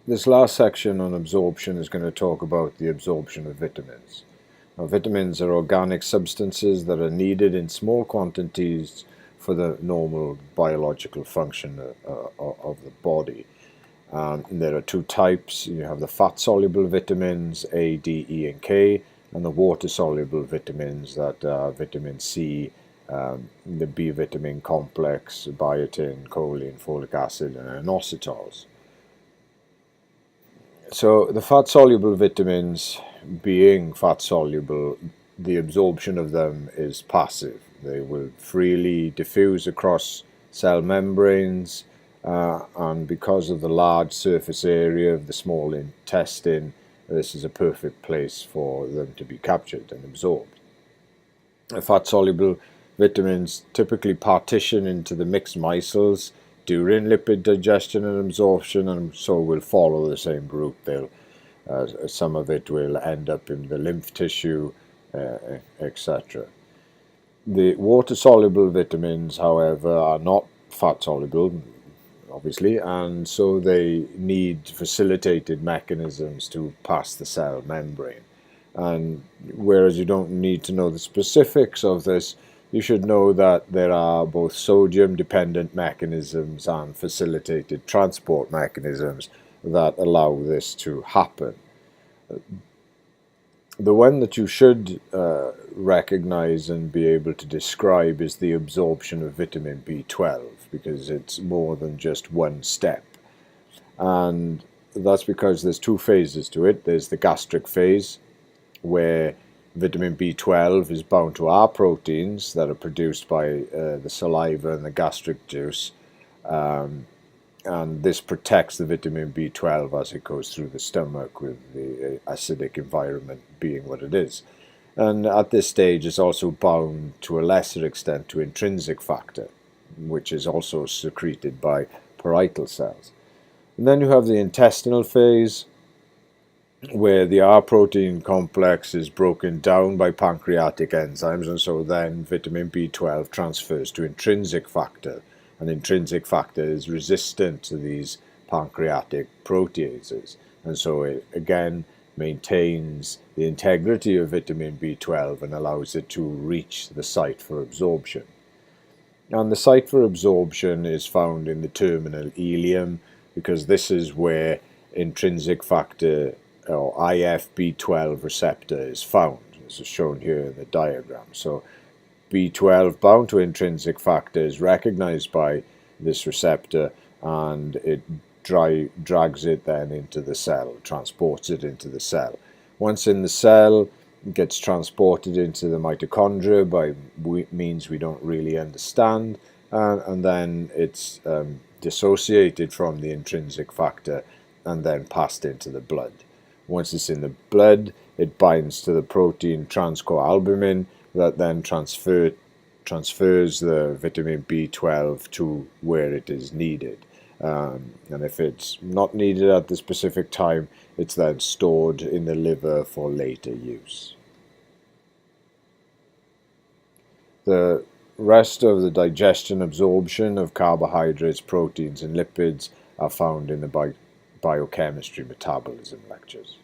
This last section on absorption is going to talk about the absorption of vitamins. Now, vitamins are organic substances that are needed in small quantities for the normal biological function of the body. There are two types. You have the fat-soluble vitamins A, D, E, and K, and the water-soluble vitamins that are vitamin C, the B vitamin complex, biotin, choline, folic acid, and inositols. So the fat-soluble vitamins, being fat-soluble, the absorption of them is passive. They will freely diffuse across cell membranes, and because of the large surface area of the small intestine, this is a perfect place for them to be captured and absorbed. Fat-soluble vitamins typically partition into the mixed micelles during lipid digestion and absorption, and so will follow the same route. Some of it will end up in the lymph tissue, etc. The water-soluble vitamins, however, are not fat-soluble, obviously, and so they need facilitated mechanisms to pass the cell membrane. And whereas you don't need to know the specifics of this, you should know that there are both sodium-dependent mechanisms and facilitated transport mechanisms that allow this to happen. The one that you should recognize and be able to describe is the absorption of vitamin B12, because it's more than just one step. And that's because there's two phases to it. There's the gastric phase, where vitamin B12 is bound to our proteins that are produced by the saliva and the gastric juice, and this protects the vitamin B12 as it goes through the stomach, with the acidic environment being what it is. And at this stage it's also bound to a lesser extent to intrinsic factor, which is also secreted by parietal cells. And then you have the intestinal phase, where the R protein complex is broken down by pancreatic enzymes, and so then vitamin B12 transfers to intrinsic factor, and intrinsic factor is resistant to these pancreatic proteases, and so it again maintains the integrity of vitamin B12 and allows it to reach the site for absorption. And the site for absorption is found in the terminal ileum, because this is where intrinsic factor or IFB12 receptor is found. This is shown here in the diagram. So B12 bound to intrinsic factor is recognized by this receptor, and it drags it then into the cell, transports it into the cell. Once in the cell, it gets transported into the mitochondria by means we don't really understand, and then it's dissociated from the intrinsic factor and then passed into the blood. Once it's in the blood, it binds to the protein transcoalbumin that then transfers the vitamin B12 to where it is needed. And if it's not needed at the specific time, it's then stored in the liver for later use. The rest of the digestion absorption of carbohydrates, proteins, and lipids are found in the biochemistry metabolism lectures.